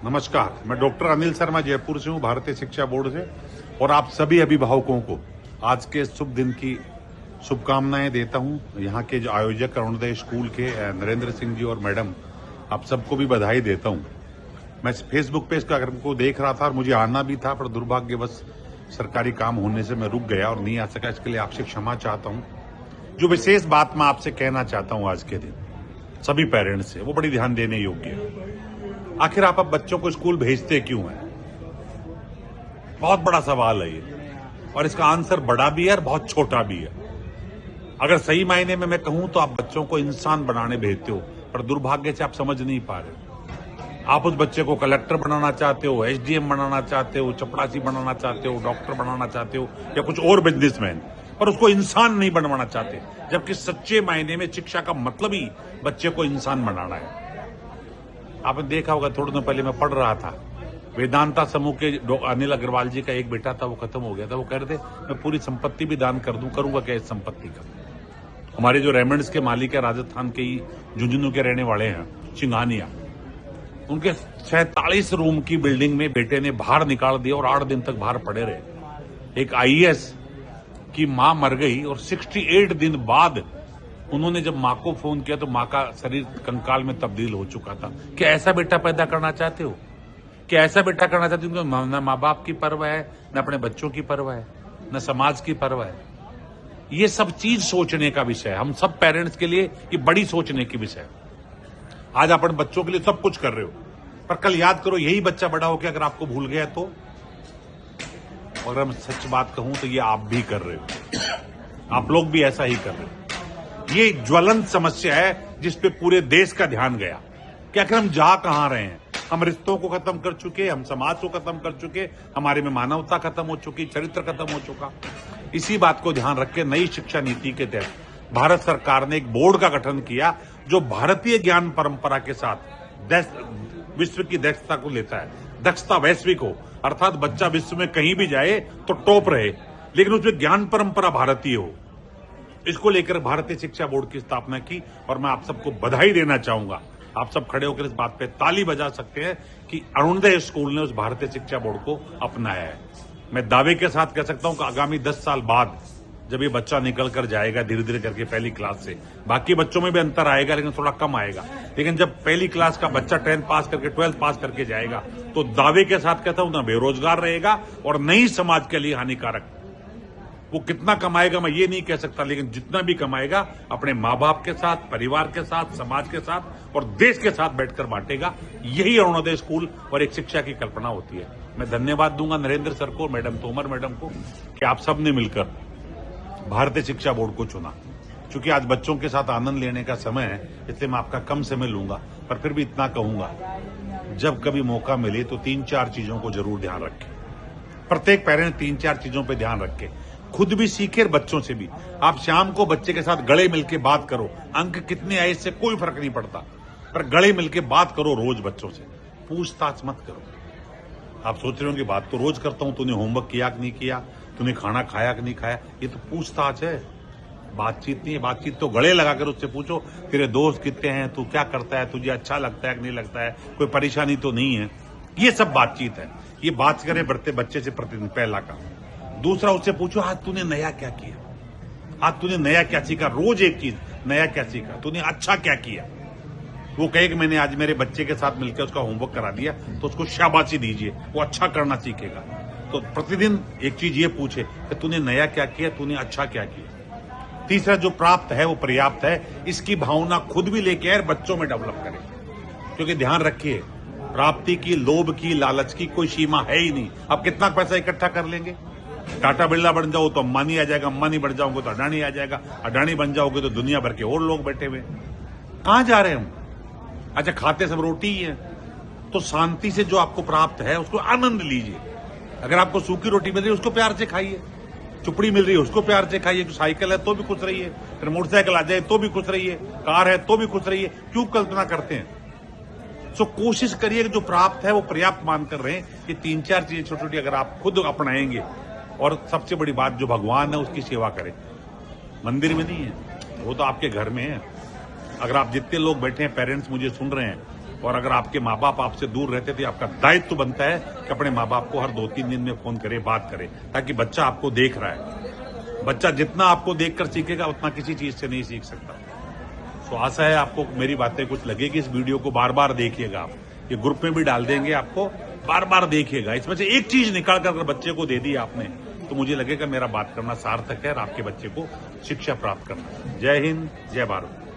नमस्कार, मैं डॉक्टर अनिल शर्मा जयपुर से हूँ, भारतीय शिक्षा बोर्ड से। और आप सभी अभिभावकों को आज के शुभ दिन की शुभकामनाएं देता हूँ। यहाँ के जो आयोजक अरुणोदय स्कूल के नरेंद्र सिंह जी और मैडम, आप सबको भी बधाई देता हूँ। मैं फेसबुक पे इसका को देख रहा था और मुझे आना भी था, पर दुर्भाग्यवश सरकारी काम होने से मैं रुक गया और नहीं आ सका। इसके लिए आपसे क्षमा चाहता हूँ। जो विशेष बात मैं आपसे कहना चाहता हूँ आज के दिन सभी पेरेंट्स से, वो बड़ी ध्यान देने योग्य है। आखिर आप अब बच्चों को स्कूल भेजते क्यों हैं? बहुत बड़ा सवाल है ये, और इसका आंसर बड़ा भी है और बहुत छोटा भी है। अगर सही मायने में मैं कहूं तो आप बच्चों को इंसान बनाने भेजते हो, पर दुर्भाग्य से आप समझ नहीं पा रहे। आप उस बच्चे को कलेक्टर बनाना चाहते हो, एसडीएम बनाना चाहते हो, चपरासी बनाना चाहते हो, डॉक्टर बनाना चाहते हो, या कुछ और बिजनेसमैन, पर उसको इंसान नहीं बनवाना चाहते। जबकि सच्चे मायने में शिक्षा का मतलब ही बच्चे को इंसान बनाना है। आपने देखा होगा, थोड़े दिन पहले मैं पढ़ रहा था, वेदांता समूह के अनिल अग्रवाल जी का एक बेटा था, वो खत्म हो गया था। वो कह रहे थे मैं पूरी संपत्ति भी दान कर दूं, करूंगा क्या इस संपत्ति का। हमारे जो रेमंड्स के मालिक है, राजस्थान के ही झुंझुनू के रहने वाले हैं, सिंघानिया, उनके 46 रूम की बिल्डिंग में बेटे ने बाहर निकाल दिया और 8 दिन तक बाहर पड़े रहे। एक आईएएस की मां मर गई और 68 दिन बाद उन्होंने जब मां को फोन किया तो मां का शरीर कंकाल में तब्दील हो चुका था। क्या ऐसा बेटा पैदा करना चाहते हो? क्या ऐसा बेटा करना चाहते हो? न माँ बाप की परवाह है, न अपने बच्चों की परवाह है, न समाज की परवाह है। ये सब चीज सोचने का विषय है। हम सब पेरेंट्स के लिए ये बड़ी सोचने की विषय है। आज आप अपने बच्चों के लिए सब कुछ कर रहे हो, पर कल याद करो यही बच्चा बड़ा होकर अगर आपको भूल गया तो। और अगर मैं सच बात कहूं तो ये आप भी कर रहे हो, आप लोग भी ऐसा ही कर रहे हो। ये एक ज्वलंत समस्या है जिस पे पूरे देश का ध्यान गया कि आखिर हम जा कहां रहे हैं। हम रिश्तों को खत्म कर चुके, हम समाज को खत्म कर चुके, हमारे में मानवता खत्म हो चुकी, चरित्र खत्म हो चुका। इसी बात को ध्यान रख के नई शिक्षा नीति के तहत भारत सरकार ने एक बोर्ड का गठन किया जो भारतीय ज्ञान परंपरा के साथ विश्व की दक्षता को लेता है। दक्षता वैश्विक हो, अर्थात बच्चा विश्व में कहीं भी जाए तो टॉप रहे, लेकिन उसमें ज्ञान परंपरा भारतीय हो। इसको लेकर भारतीय शिक्षा बोर्ड की स्थापना की और मैं आप सबको बधाई देना चाहूंगा। आप सब खड़े होकर इस बात पे ताली बजा सकते हैं कि अरुणोदय स्कूल ने उस भारतीय शिक्षा बोर्ड को अपनाया है। मैं दावे के साथ कह सकता हूं कि आगामी 10 साल बाद जब ये बच्चा निकल कर जाएगा धीरे धीरे करके पहली क्लास से, बाकी बच्चों में भी अंतर आएगा लेकिन थोड़ा कम आएगा, लेकिन जब पहली क्लास का बच्चा 10th पास करके 12th पास करके जाएगा तो दावे के साथ कहता हूं ना बेरोजगार रहेगा और नहीं समाज के लिए हानिकारक। वो कितना कमाएगा मैं ये नहीं कह सकता, लेकिन जितना भी कमाएगा अपने माँ बाप के साथ, परिवार के साथ, समाज के साथ और देश के साथ बैठकर बांटेगा। यही अरुणोदय स्कूल और एक शिक्षा की कल्पना होती है। मैं धन्यवाद दूंगा नरेंद्र सर को, मैडम तोमर मैडम को, कि आप सबने मिलकर भारतीय शिक्षा बोर्ड को चुना। क्योंकि आज बच्चों के साथ आनंद लेने का समय है, इसलिए मैं आपका कम समय लूंगा, पर फिर भी इतना कहूंगा, जब कभी मौका मिले तो 3-4 चीजों को जरूर ध्यान रखें। प्रत्येक पेरेंट 3-4 चीजों पर ध्यान रखे, खुद भी सीखे, बच्चों से भी। आप शाम को बच्चे के साथ गले मिलके बात करो, अंक कितने आए इससे कोई फर्क नहीं पड़ता, पर गले मिलके बात करो रोज बच्चों से, पूछताछ मत करो। आप सोच रहे हो कि बात तो रोज करता हूं, तूने होमवर्क किया कि नहीं किया, तूने खाना खाया कि नहीं खाया, ये तो पूछताछ है, बातचीत नहीं है। बातचीत तो गले लगाकर उससे पूछो तेरे दोस्त कितने हैं, तू क्या करता है, तुझे अच्छा लगता है कि नहीं लगता है, कोई परेशानी तो नहीं है। ये सब बातचीत है। ये बात करें बढ़ते बच्चे से प्रतिदिन, पहला काम। दूसरा, उससे पूछो आज तूने नया क्या किया, आज तूने नया क्या सीखा। रोज एक चीज, नया क्या सीखा, तूने अच्छा क्या किया। वो कहे कि मैंने आज मेरे बच्चे के साथ मिलकर उसका होमवर्क करा दिया, तो उसको शाबाशी दीजिए, वो अच्छा करना सीखेगा। तो प्रतिदिन एक चीज ये पूछे कि तूने नया क्या किया, तूने अच्छा क्या किया। तीसरा, जो प्राप्त है वो पर्याप्त है, इसकी भावना खुद भी लेके आए, बच्चों में डेवलप करें। क्योंकि ध्यान रखिए, प्राप्ति की, लोभ की, लालच की कोई सीमा है ही नहीं। अब कितना पैसा इकट्ठा कर लेंगे, टाटा बिरला बन जाओ तो अंबानी आ जाएगा, अंबानी बन जाओगे तो अडानी आ जाएगा, अडानी बन जाओगे तो दुनिया भर के और लोग बैठे हुए। कहां जा रहे हैं हम? अच्छा, खाते सब रोटी ही है, तो शांति से जो आपको प्राप्त है उसको आनंद लीजिए। अगर आपको सूखी रोटी मिल रही है उसको प्यार से खाइए, चुपड़ी मिल रही है उसको प्यार से खाइए। साइकिल है तो भी खुश रहिए, फिर मोटरसाइकिल आ जाए तो भी खुश रहिए, कार है तो भी खुश रहिए। क्यों कल्पना करते हैं? सो कोशिश करिए कि जो प्राप्त है वो पर्याप्त मानकर रहे। ये 3-4 चीजें छोटी छोटी अगर आप खुद अपनाएंगे, और सबसे बड़ी बात, जो भगवान है उसकी सेवा करें। मंदिर में नहीं है, वो तो आपके घर में है। अगर आप जितने लोग बैठे हैं पेरेंट्स मुझे सुन रहे हैं, और अगर आपके माँ बाप आपसे दूर रहते थे, आपका दायित्व बनता है कि अपने माँ बाप को हर 2-3 दिन में फोन करे, बात करे, ताकि बच्चा आपको देख रहा है। बच्चा जितना आपको देखकर सीखेगा उतना किसी चीज से नहीं सीख सकता। तो आशा है आपको मेरी बातें कुछ लगेगी। इस वीडियो को बार बार देखिएगा आप, ये ग्रुप में भी डाल देंगे, आपको बार बार देखिएगा। इसमें से एक चीज निकाल कर अगर बच्चे को दे दी आपने, तो मुझे लगेगा मेरा बात करना सार्थक है और आपके बच्चे को शिक्षा प्राप्त करना है। जय हिंद, जय भारत।